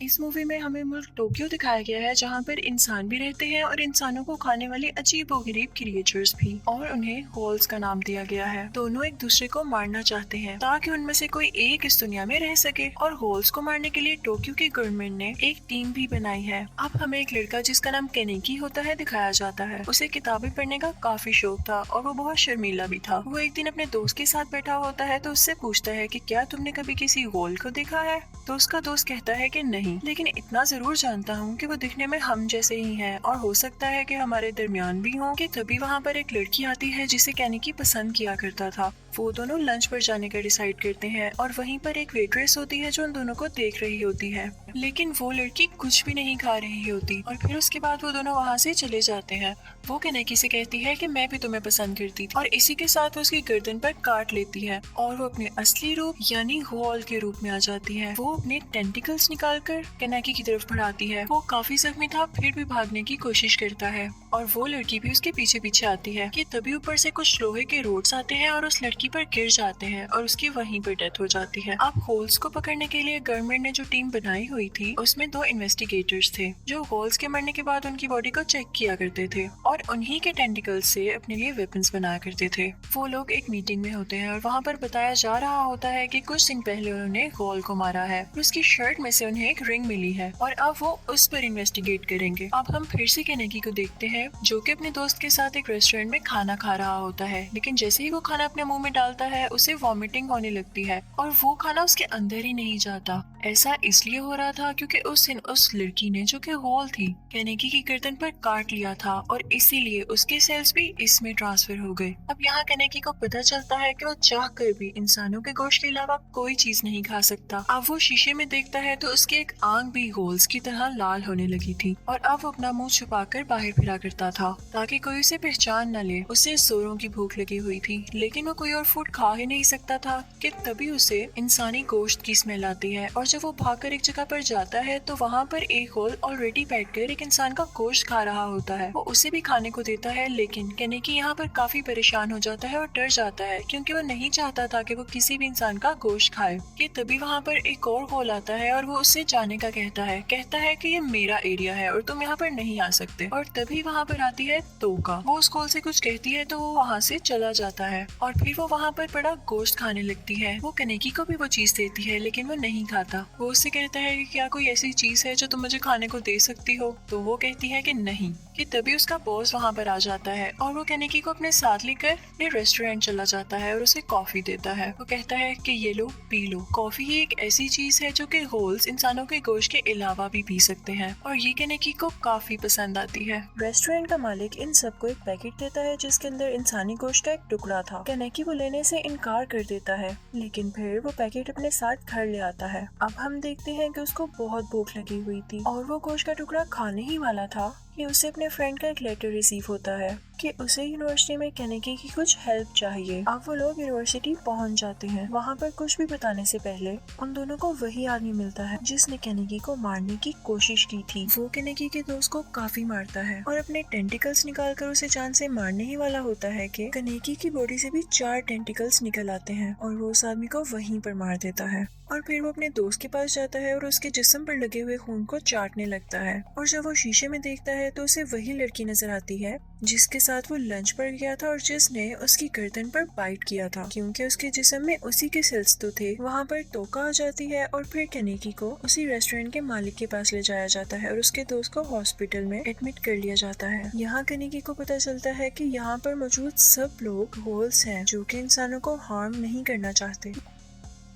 इस मूवी में हमें मुल्क टोक्यो दिखाया गया है जहाँ पर इंसान भी रहते हैं और इंसानों को खाने वाली अजीबोगरीब क्रिएचर्स भी, और उन्हें होल्स का नाम दिया गया है। दोनों एक दूसरे को मारना चाहते हैं ताकि उनमें से कोई एक इस दुनिया में रह सके, और होल्स को मारने के लिए टोक्यो की गवर्नमेंट ने एक टीम भी बनाई है। अब हमें एक लड़का जिसका नाम केनेकी होता है दिखाया जाता है। उसे किताबें पढ़ने का काफी शौक था और वो बहुत शर्मीला भी था। वो एक दिन अपने दोस्त के साथ बैठा होता है तो उससे पूछता है कि क्या तुमने कभी किसी होल को देखा है। तो उसका दोस्त कहता है कि नहीं, लेकिन इतना जरूर जानता हूँ कि वो दिखने में हम जैसे ही हैं और हो सकता है कि हमारे दरमियान भी हों। कि तभी वहाँ पर एक लड़की आती है जिसे केनेकी पसंद किया करता था। वो दोनों लंच पर जाने का डिसाइड करते हैं और वहीं पर एक वेट्रेस होती है जो उन दोनों को देख रही होती है, लेकिन वो लड़की कुछ भी नहीं खा रही होती। और फिर उसके बाद वो दोनों वहाँ से चले जाते हैं। वो केनेकी से कहती है कि मैं भी तुम्हें पसंद करती थी, और इसी के साथ वो उसकी गर्दन पर काट लेती है और वो अपने असली रूप यानी होल के रूप में आ जाती है। वो अपने टेंटिकल्स निकालकर केनेकी की तरफ बढ़ाती है। वो काफी जख्मी था फिर भी भागने की कोशिश करता है और वो लड़की भी उसके पीछे पीछे आती है कि तभी ऊपर से कुछ लोहे के रोड्स आते हैं और उस लड़की पर गिर जाते हैं और उसकी वहीं पर डेथ हो जाती है। अब होल्स को पकड़ने के लिए गवर्नमेंट ने जो टीम बनाई हुई थी उसमें 2 इन्वेस्टिगेटर्स थे जो होल्स के मरने के बाद उनकी बॉडी को चेक किया करते थे और उन्हीं के टेंटिकल्स से अपने लिए वेपन्स बनाया करते थे। वो लोग एक मीटिंग में होते हैं और वहाँ पर बताया जा रहा होता है कि कुछ दिन पहले उन्होंने होल को मारा है और उसकी शर्ट में से उन्हें एक रिंग मिली है और अब वो उस पर इन्वेस्टिगेट करेंगे। अब हम फिर से केनेकी को देखते हैं जो कि अपने दोस्त के साथ एक रेस्टोरेंट में खाना खा रहा होता है, लेकिन जैसे ही वो खाना अपने मुंह में डालता है उसे वॉमिटिंग होने लगती है और वो खाना उसके अंदर ही नहीं जाता। ऐसा इसलिए हो रहा था क्योंकि उस दिन उस लड़की ने जो कि होल थी केनेकी की गर्दन पर काट लिया था और इसीलिए उसके सेल्स भी इसमें ट्रांसफर हो गए। अब यहाँ केनेकी को पता चलता है कि वो चाह कर भी इंसानों के गोश्त के अलावा कोई चीज नहीं खा सकता। अब वो शीशे में देखता है तो उसकी एक आंख भी होल्स की तरह लाल होने लगी थी और अब वो अपना मुंह छुपाकर बाहर फिरा करता था ताकि कोई उसे पहचान न ले। उसे जोरों की भूख लगी हुई थी लेकिन वो कोई और फूड खा ही नहीं सकता था कि तभी उसे इंसानी गोश्त की स्मेल आती है और जब वो भागकर एक जगह पर जाता है तो वहाँ पर एक होल ऑलरेडी बैठकर एक इंसान का गोश्त खा रहा होता है। वो उसे भी खाने को देता है लेकिन केनेकी यहाँ पर काफी परेशान हो जाता है और डर जाता है क्योंकि वो नहीं चाहता था कि वो किसी भी इंसान का गोश्त खाए। कि तभी वहाँ पर एक और होल आता है और वो उससे जाने का कहता है कि ये मेरा एरिया है और तुम यहाँ पर नहीं आ सकते। और तभी वहाँ पर आती है तोका। वो उस होल से कुछ कहती है तो वो वहाँ से चला जाता है और फिर वो वहाँ पर बड़ा गोश्त खाने लगती है। वो केनेकी को भी वो चीज देती है लेकिन वो नहीं खाता। वो उससे कहता है कि क्या कोई ऐसी चीज है जो तुम मुझे खाने को दे सकती हो, तो वो कहती है कि नहीं। कि तभी उसका बॉस वहाँ पर आ जाता है और वो केनेकी को अपने साथ लेकर अपने रेस्टोरेंट चला जाता है और उसे कॉफी देता है। वो कहता है कि ये लो पी लो। कॉफी ही एक ऐसी चीज है जो कि होल्स इंसानों के गोश्त के अलावा भी पी सकते हैं और ये केनेकी को काफी पसंद आती है। रेस्टोरेंट का मालिक इन सबको एक पैकेट देता है जिसके अंदर इंसानी गोश्त का एक टुकड़ा था। केनेकी वो लेने से इनकार कर देता है लेकिन फिर वो पैकेट अपने साथ घर ले आता है। अब हम देखते हैं कि उसको बहुत भूख लगी हुई थी और वो गोश्त का टुकड़ा खाने ही वाला था कि उसे अपने फ्रेंड का एक लेटर रिसीव होता है कि उसे यूनिवर्सिटी में केनेकी की कुछ हेल्प चाहिए। अब वो लोग यूनिवर्सिटी पहुंच जाते हैं। वहाँ पर कुछ भी बताने से पहले उन दोनों को वही आदमी मिलता है जिसने केनेकी को मारने की कोशिश की थी। वो केनेकी के दोस्त को काफी मारता है और अपने टेंटिकल्स निकालकर उसे जान से मारने ही वाला होता है कि केनेकी की बॉडी से भी 4 टेंटिकल्स निकल आते हैं और वो उस आदमी को वहीं पर मार देता है। और फिर वो अपने दोस्त के पास जाता है और उसके जिस्म पर लगे हुए खून को चाटने लगता है और जब वो शीशे में देखता है तो उसे वही लड़की नजर आती है जिसके साथ वो लंच पर गया था और जिसने उसकी गर्दन पर बाइट किया था। क्योंकि उसके जिस्म में उसी के सेल्स तो थे, वहाँ पर तोका आ जाती है और फिर केनेकी को उसी रेस्टोरेंट के मालिक के पास ले जाया जाता है और उसके दोस्त को हॉस्पिटल में एडमिट कर लिया जाता है। यहाँ केनेकी को पता चलता है कि यहाँ पर मौजूद सब लोग होल्स हैं जो कि इंसानों को हार्म नहीं करना चाहते।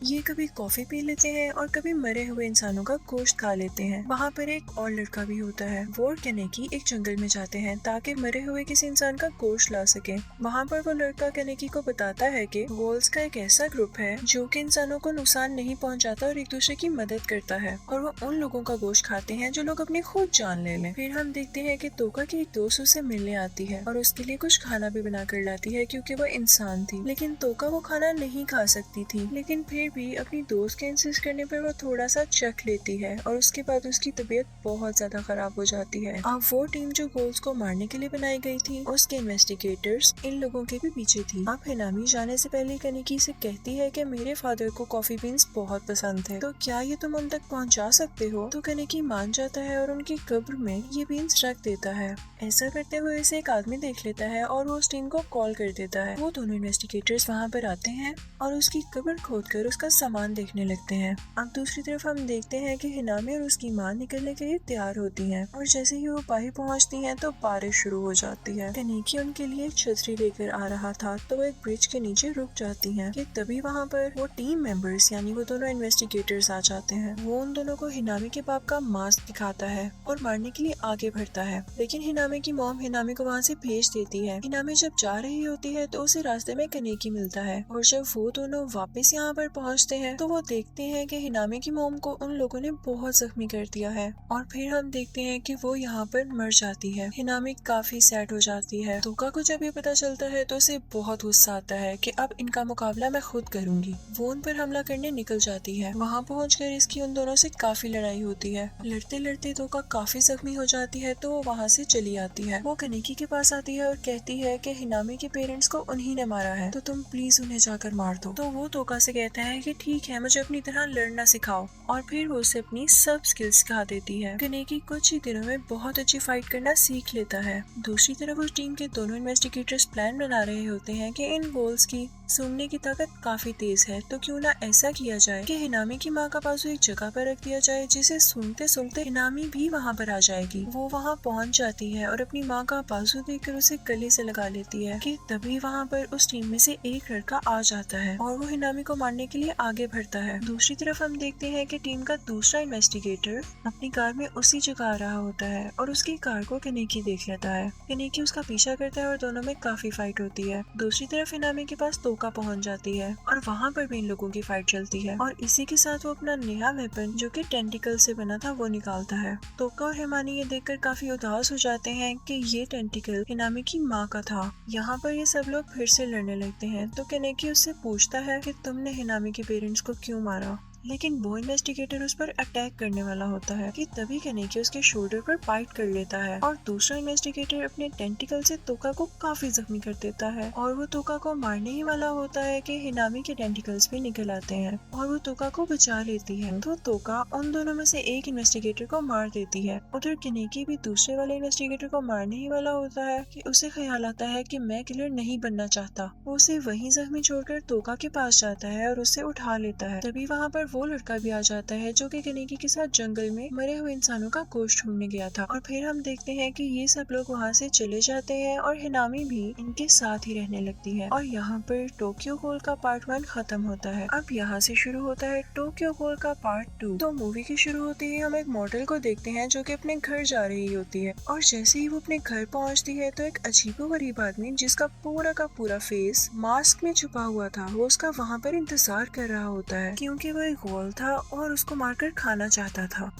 ये कभी कॉफी पी लेते हैं और कभी मरे हुए इंसानों का गोश्त खा लेते हैं। वहाँ पर एक और लड़का भी होता है। वो और केनेकी एक जंगल में जाते हैं ताकि मरे हुए किसी इंसान का गोश्त ला सके। वहाँ पर वो लड़का केनेकी को बताता है कि वोल्स का एक ऐसा ग्रुप है जो कि इंसानों को नुकसान नहीं पहुँचाता और एक दूसरे की मदद करता है और वो उन लोगों का गोश्त खाते हैं जो लोग अपनी खुद जान ले लें। फिर हम देखते हैं कि तोका की एक दोस्त उसे मिलने आती है और उसके लिए कुछ खाना भी बना कर लाती है क्योंकि वो इंसान थी, लेकिन तोका वो खाना नहीं खा सकती थी। लेकिन फिर फिर भी अपनी दोस्त के इंसिस्ट करने पर वो थोड़ा सा चख लेती है और उसके बाद उसकी तबीयत बहुत ज्यादा खराब हो जाती है। अब वो टीम जो गोल्स को मारने के लिए बनाई गई थी, उसके इन्वेस्टिगेटर्स इन लोगों के भी पीछे थी। अब हिनामी जाने से पहले कनिकी से कहती है कि मेरे फादर को कॉफी बीन्स बहुत पसंद थे, तो क्या ये तुम उन तक पहुंचा सकते हो? तो कनिकी मान जाता है और उनकी कब्र में ये बीन्स रख देता है। ऐसा करते हुए इसे एक आदमी देख लेता है और वो उस टीम को कॉल कर देता है। वो दोनों इन्वेस्टिगेटर्स वहाँ पर आते हैं और उसकी कब्र खोदकर उसका सामान देखने लगते हैं। अब दूसरी तरफ हम देखते हैं कि हिनामी और उसकी माँ निकलने के लिए तैयार होती हैं और जैसे ही वो बाहर पहुँचती हैं तो बारिश शुरू हो जाती है। कनिकी उनके लिए एक छतरी लेकर आ रहा था तो वो एक ब्रिज के नीचे रुक जाती हैं कि तभी वहाँ पर वो टीम मेंबर्स यानी वो दोनों इन्वेस्टिगेटर्स आ जाते हैं। वो उन दोनों को हिनामी के बाप का मास्क दिखाता है और मारने के लिए आगे बढ़ता है, लेकिन हिनामी की मॉम हिनामी को वहाँ से भेज देती है। हिनामी जब जा रही होती है तो उसे रास्ते में कनिकी मिलता है और जब वो दोनों वापस यहाँ पर पहुँचते हैं तो वो देखते हैं कि हिनामी की मॉम को उन लोगों ने बहुत जख्मी कर दिया है और फिर हम देखते हैं कि वो यहाँ पर मर जाती है। हिनामी काफी सैड हो जाती है। तोका को जब ये पता चलता है तो उसे बहुत गुस्सा आता है कि अब इनका मुकाबला मैं खुद करूंगी। वो उन पर हमला करने निकल जाती है। वहाँ पहुँचकर इसकी उन दोनों से काफी लड़ाई होती है। लड़ते लड़ते तोका काफी जख्मी हो जाती है तो वो वहाँ से चली आती है। वो कनिकी के पास आती है और कहती है कि हिनामी के पेरेंट्स को उन्हीं ने मारा है, तो तुम प्लीज उन्हें जाकर मार दो। तो वो तोका से कहता है कि ठीक है, मुझे अपनी तरह लड़ना सिखाओ और फिर वो उसे अपनी सब स्किल्स सिखा देती है। कनिकी कुछ ही दिनों में बहुत अच्छी फाइट करना सीख लेता है। दूसरी तरफ उस टीम के दोनों इन्वेस्टिगेटर्स प्लान बना रहे होते हैं कि इन गोल्स की सूंघने की ताकत काफी तेज है, तो क्यों ना ऐसा किया जाए कि हिनामी की माँ का बाजू एक जगह पर रख दिया जाए जिसे सूंघते सूंघते हिनामी भी वहाँ पर आ जाएगी। वो वहाँ पहुँच जाती है और अपनी माँ का बाजू देखकर उसे गले से लगा लेती है कि तभी वहाँ पर उस टीम में से एक लड़का आ जाता है और वो हिनामी को मारने के लिए आगे बढ़ता है। दूसरी तरफ हम देखते हैं कि टीम का दूसरा इन्वेस्टिगेटर अपनी कार में उसी जगह आ रहा होता है और उसकी कार को कनिकी देख लेता है। कनिकी उसका पीछा करता है और दोनों में काफी फाइट होती है। दूसरी तरफ हिनामी के पास तोका पहुंच जाती है और वहाँ पर भी इन लोगों की फाइट चलती है और इसी के साथ वो अपना नया वेपन जो कि टेंटिकल से बना था वो निकालता है। तोका और हिमानी ये देखकर काफी उदास हो जाते हैं कि ये टेंटिकल हिनामी की माँ का था। यहाँ पर ये सब लोग फिर से लड़ने लगते हैं तो कनिकी उससे पूछता है कि तुमने हिनामी के पेरेंट्स को क्यों मारा, लेकिन वो इन्वेस्टिगेटर उस पर अटैक करने वाला होता है कि तभी कनिकी उसके शोल्डर पर बाइट कर लेता है और दूसरा इन्वेस्टिगेटर अपने टेंटिकल से तोका को काफी जख्मी कर देता है और वो तोका को मारने ही वाला होता है कि हिनामी के टेंटिकल्स भी निकल आते हैं और वो तोका को बचा लेती है। तो तोका उन दोनों में से एक इन्वेस्टिगेटर को मार देती है। उधर कनिकी भी दूसरे वाले इन्वेस्टिगेटर को मारने ही वाला होता है कि उसे ख्याल आता है कि मैं किलर नहीं बनना चाहता। वो उसे वहीं जख्मी छोड़कर तोका के पास जाता है और उसे उठा लेता है। तभी वहाँ पर वो लड़का भी आ जाता है जो कि कनिकी के साथ जंगल में मरे हुए इंसानों का गोश्त ढूंढने गया था और फिर हम देखते हैं कि ये सब लोग वहाँ से चले जाते हैं और हिनामी भी इनके साथ ही रहने लगती है और यहाँ पर टोक्यो गहोल का पार्ट 1 खत्म होता है। अब यहाँ से शुरू होता है टोक्यो गहोल का पार्ट 2। तो मूवी के शुरू होते ही हम एक मॉडल को देखते हैं जो कि अपने घर जा रही होती है और जैसे ही वो अपने घर पहुँचती है तो एक अजीबोगरीब आदमी जिसका पूरा का पूरा फेस मास्क में छुपा हुआ था वो उसका वहाँ पर इंतजार कर रहा होता है क्योंकि वो एक गहोल था और उसको मारकर खाना चाहता था।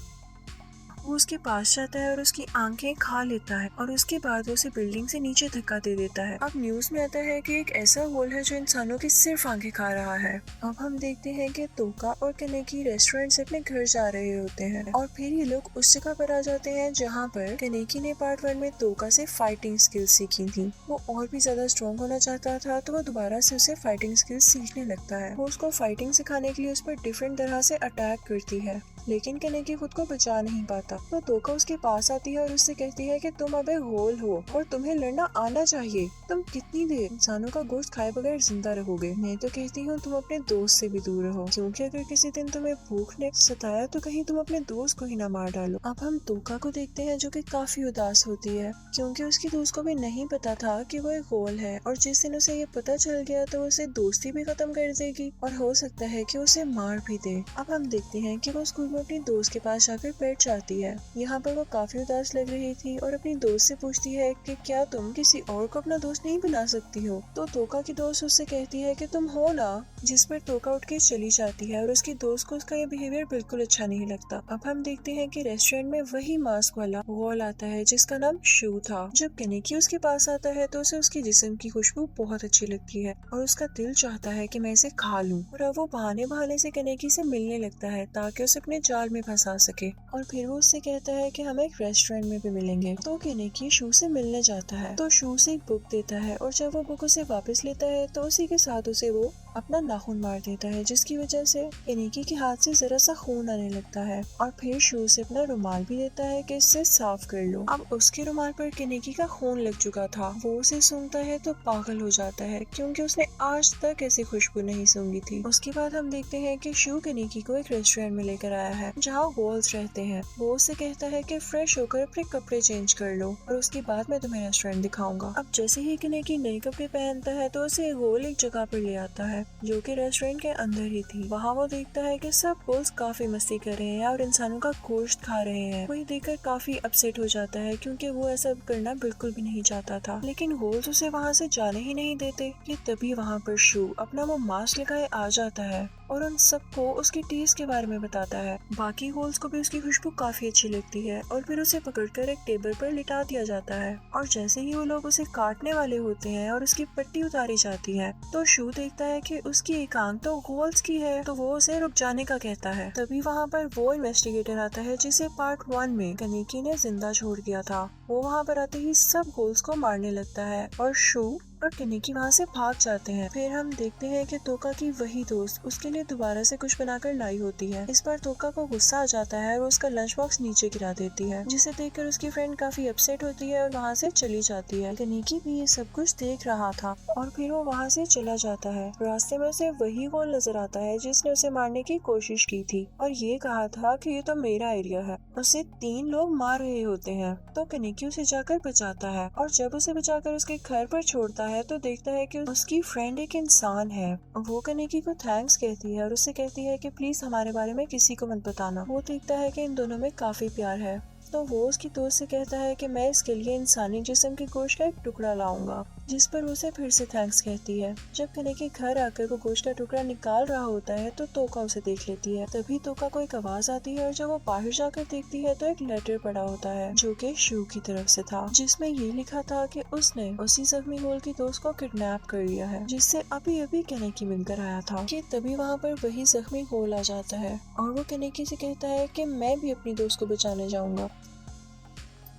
वो उसके पास जाता है और उसकी आंखें खा लेता है और उसके बाद वो उसे बिल्डिंग से नीचे धक्का दे देता है। अब न्यूज में आता है कि एक ऐसा गहोल है जो इंसानों की सिर्फ आंखें खा रहा है। अब हम देखते हैं कि तोका और कनिकी रेस्टोरेंट से अपने घर जा रहे होते हैं और फिर ये लोग उस जगह पर आ जाते हैं जहाँ पर कनिकी ने पार्ट 1 में तोका से फाइटिंग स्किल्स सीखी थी। वो और भी ज्यादा स्ट्रॉन्ग होना चाहता था तो वो दोबारा से उसे फाइटिंग स्किल्स सीखने लगता है। वो उसको फाइटिंग सिखाने के लिए उस पर डिफरेंट तरह से अटैक करती है लेकिन कनिकी खुद को बचा नहीं पाता। तो तोका उसके पास आती है और उससे कहती है कि तुम अब एक गहोल हो और तुम्हें लड़ना आना चाहिए। तुम कितनी देर इंसानों का गोश्त खाए बगैर जिंदा रहोगे? मैं तो कहती हूँ तुम अपने दोस्त से भी दूर रहो क्योंकि अगर किसी दिन तुम्हें भूख ने सताया तो कहीं तुम अपने दोस्त को ही ना मार डालो। अब हम तोका को देखते हैं जो कि काफी उदास होती है क्योंकि उसकी दोस्त को भी नहीं पता था कि वो एक गहोल है और जिस दिन उसे ये पता चल गया तो उसे दोस्ती भी खत्म कर देगी और हो सकता है कि उसे मार भी दे। अब हम देखते हैं कि वो स्कूल में अपनी दोस्त के पास जाकर बैठ जाती होती है। यहाँ पर वो काफी उदास लग रही थी और अपनी दोस्त से पूछती है कि क्या तुम किसी और को अपना दोस्त नहीं बना सकती हो। तो तोका की दोस्त उससे कहती है कि तुम हो ना, जिस पर तोका उठ के चली जाती है और उसकी दोस्त को उसका ये बिहेवियर बिल्कुल अच्छा नहीं लगता। अब हम देखते हैं कि रेस्टोरेंट में वही मास्क वाला वॉल आता है जिसका नाम शू था। जब कनेकी उसके पास आता है तो उसे उसकी जिस्म की खुशबू बहुत अच्छी लगती है और उसका दिल चाहता है कि मैं इसे खा लूं। और अब वो बहाने बहाने से कनेकी से मिलने लगता है ताकि उसे अपने जाल में फंसा सके। और फिर वो उससे कहता है कि हम एक रेस्टोरेंट में भी मिलेंगे। तो कनेकी शू से मिलने जाता है तो शू से एक बुक देता है और जब वो बुक उसे वापस लेता है तो उसी के साथ उसे वो अपना नाखून मार देता है, जिसकी वजह से कनेकी के हाथ से जरा सा खून आने लगता है। और फिर शू से अपना रुमाल भी देता है कि इससे साफ कर लो। अब उसके रुमाल पर कनेकी का खून लग चुका था। वो उसे सूंघता है तो पागल हो जाता है क्योंकि उसने आज तक ऐसी खुशबू नहीं सूंघी थी। उसके बाद हम देखते हैं कि शू कनेकी को एक रेस्टोरेंट में लेकर आया है जहाँ वॉल्स रहते हैं। वो उससे कहता है कि फ्रेश होकर अपने कपड़े चेंज कर लो और उसके बाद मैं तुम्हें रेस्टोरेंट दिखाऊंगा। अब जैसे ही कनेकी नए कपड़े पहनता है तो उसे गोल एक जगह पर ले आता है जो कि रेस्टोरेंट के अंदर ही थी। वहाँ वो देखता है कि सब गोल्स काफी मस्ती कर रहे हैं और इंसानों का गोश्त खा रहे हैं। वो ये देखकर काफी अपसेट हो जाता है क्योंकि वो ऐसा करना बिल्कुल भी नहीं चाहता था, लेकिन गोल्स उसे वहाँ से जाने ही नहीं देते। कि तभी वहाँ पर शू अपना वो मास्क लगाए आ जाता है और उन सबको उसकी टेस्ट के बारे में बताता है। बाकी गोल्स को भी उसकी खुशबू काफी अच्छी लगती है और फिर उसे पकड़कर एक टेबल पर लिटा दिया जाता है। और जैसे ही वो लोग उसे काटने वाले होते हैं और उसकी पट्टी उतारी जाती है तो शू देखता है कि उसकी एक आंख तो गोल्स की है, तो वो उसे रुक जाने का कहता है। तभी वहाँ पर वो इन्वेस्टिगेटर आता है जिसे पार्ट 1 में कनेकी ने जिंदा छोड़ दिया था। वो वहाँ पर आते ही सब गोल्स को मारने लगता है और शू और कनेकी वहाँ से भाग जाते हैं। फिर हम देखते हैं कि तोका की वही दोस्त उसके लिए दोबारा से कुछ बनाकर लाई होती है। इस बार तोका को गुस्सा आ जाता है और उसका लंच बॉक्स नीचे गिरा देती है, जिसे देखकर उसकी फ्रेंड काफी अपसेट होती है और वहाँ से चली जाती है। कनेकी भी ये सब कुछ देख रहा था और फिर वो वहाँ से चला जाता है। रास्ते में उसे वही गोल नजर आता है जिसने उसे मारने की कोशिश की थी और ये कहा था कि ये तो मेरा एरिया है। उसे 3 लोग मार रहे होते हैं तो कनेकी उसे जाकर बचाता है और जब उसे बचाकर उसके घर पर छोड़ता है तो देखता है कि उसकी फ्रेंड एक इंसान है। वो कनेकी को थैंक्स कहती है और उससे कहती है कि प्लीज हमारे बारे में किसी को मत बताना। वो देखता है कि इन दोनों में काफी प्यार है तो वो उसकी दोस्त से कहता है कि मैं इसके लिए इंसानी जिस्म के गोश्त का एक टुकड़ा लाऊंगा, जिस पर उसे फिर से थैंक्स कहती है। जब कनेकी घर आकर वो गोश्त का टुकड़ा निकाल रहा होता है तो तोका उसे देख लेती है। तभी तोका को एक आवाज आती है और जब वो बाहर जाकर देखती है तो एक लेटर पड़ा होता है जो कि शू की तरफ से था, जिसमें ये लिखा था कि उसने उसी जख्मी गोल की दोस्त को किडनैप कर लिया है जिससे अभी अभी कनेकी मिलकर आया था। कि तभी वहाँ पर वही जख्मी गोल आ जाता है और वो कनेकी से कहता है कि मैं भी अपनी दोस्त को बचाने जाऊंगा।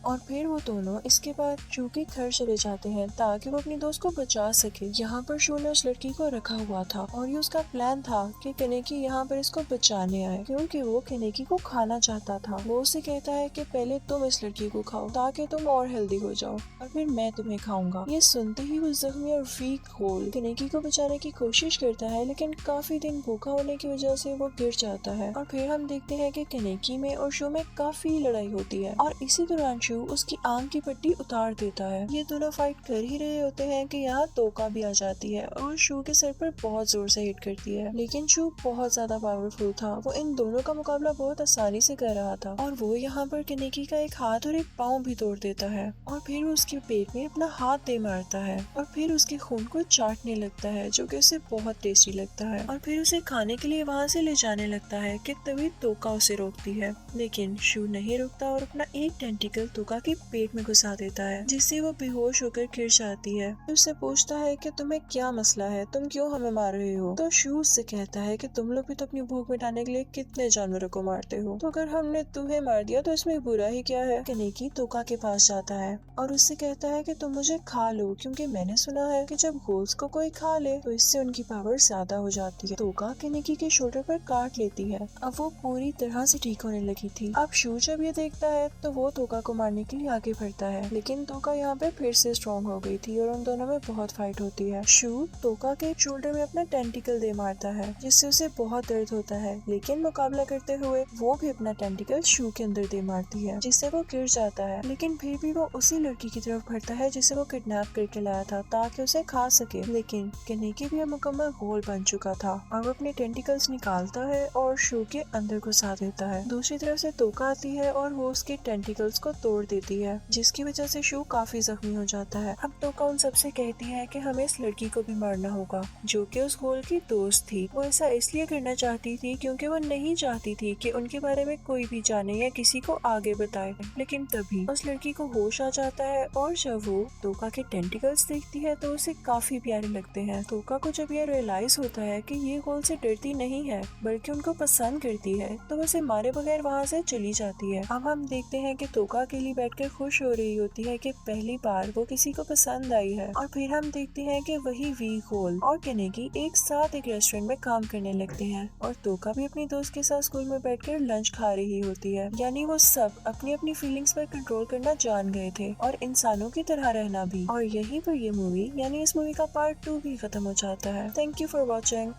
और फिर वो दोनों इसके बाद शू के घर चले जाते हैं ताकि वो अपनी दोस्त को बचा सके। यहाँ पर शू ने उस लड़की को रखा हुआ था और ये उसका प्लान था कि कनेकी यहाँ पर इसको बचाने आए क्योंकि वो कनेकी को खाना चाहता था। वो उसे कहता है कि पहले तुम इस लड़की को खाओ ताकि तुम और हेल्दी हो जाओ और फिर मैं तुम्हें खाऊंगा। ये सुनते ही वो जख्मी और वीक गोल कनेकी को बचाने की कोशिश करता है, लेकिन काफी दिन भूखा होने की वजह से वो गिर जाता है। और फिर हम देखते हैं कि कनेकी में और शू में काफी लड़ाई होती है और इसी दौरान शू उसकी आंख की पट्टी उतार देता है। ये दोनों फाइट कर ही रहे होते हैं कि यहाँ तोका भी आ जाती है और शू के सर पर बहुत जोर से हिट करती है, लेकिन शू बहुत ज्यादा पावरफुल था। वो इन दोनों का मुकाबला बहुत आसानी से कर रहा था और वो यहाँ पर कनेकी का एक हाथ और एक पाँव भी तोड़ देता है और फिर उसके पेट में अपना हाथ दे मारता है और फिर उसके खून को चाटने लगता है जो कि उसे बहुत टेस्टी लगता है और फिर उसे खाने के लिए वहाँ से ले जाने लगता है कि तभी तोका उसे रोकती है, लेकिन शू नहीं रुकता और अपना एक टेंटिकल तोका के पेट में घुसा देता है जिससे वो बेहोश होकर गिर जाती है। उससे पूछता है कि तुम्हें क्या मसला है, तुम क्यों हमें मार रहे हो। तो शू उससे कहता है कि तुम लोग भी तो अपनी भूख मिटाने के लिए कितने जानवरों को मारते हो, तो अगर हमने तुम्हें मार दिया तो इसमें बुरा ही क्या है। कनेकी तोका के पास जाता है और उससे कहता है कि तुम मुझे खा लो क्योंकि मैंने सुना है कि जब गोल्स को कोई खा ले तो इससे उनकी पावर ज्यादा हो जाती है। तोका कनेकी के शोल्डर पर काट लेती है। अब वो पूरी तरह से ठीक होने लगी थी। अब शू जब ये देखता है तो वो तोका को मारने मारने के लिए आगे बढ़ता है, लेकिन तोका यहाँ पे फिर से स्ट्रॉन्ग हो गई थी और उन दोनों में बहुत फाइट होती है। शू तोका के शोल्डर में अपना टेंटिकल दे मारता है, जिससे उसे बहुत दर्द होता है, लेकिन मुकाबला करते हुए वो भी अपना टेंटिकल शू के अंदर दे मारती है, जिससे वो गिर जाता है। लेकिन फिर भी वो उसी लड़की की तरफ बढ़ता है जिसे वो किडनैप करके लाया था ताकि उसे खा सके। लेकिन केनेगी भी मुकम्मल घोल बन चुका था और वो अपने टेंटिकल्स निकालता है और शू के अंदर घुसा देता है। दूसरी तरफ से तोका आती है और वो उसके टेंटिकल्स को तोड़ देती है, जिसकी वजह से शू काफी जख्मी हो जाता है। अब तोका उन सबसे कहती है कि हमें इस लड़की को भी मारना होगा, जो कि उस घोल की दोस्त थी। वो ऐसा इसलिए करना चाहती थी क्योंकि वो नहीं चाहती थी कि उनके बारे में कोई भी जाने या किसी को आगे बताए। लेकिन तभी उस लड़की को होश आ जाता है और जब वो तोका के टेंटिकल्स देखती है तो उसे काफी प्यारे लगते हैं। तोका को जब यह रियलाइज होता है कि ये घोल से डरती नहीं है बल्कि उनको पसंद करती है, तो वो उसे मारे बगैर वहाँ से चली जाती है। अब हम देखते हैं कि तोका अकेली बैठकर खुश हो रही होती है कि पहली बार वो किसी को पसंद आई है। और फिर हम देखते हैं कि वही वी घोल और केनेगी एक साथ एक रेस्टोरेंट में काम करने लगते हैं और तोका भी अपनी दोस्त के साथ स्कूल में बैठकर लंच खा रही होती है। यानी वो सब अपनी अपनी फीलिंग्स पर कंट्रोल करना जान गए थे और इंसानों की तरह रहना भी। और यहीं पर ये मूवी यानी इस मूवी का पार्ट 2 भी खत्म हो जाता है। Thank you for watching.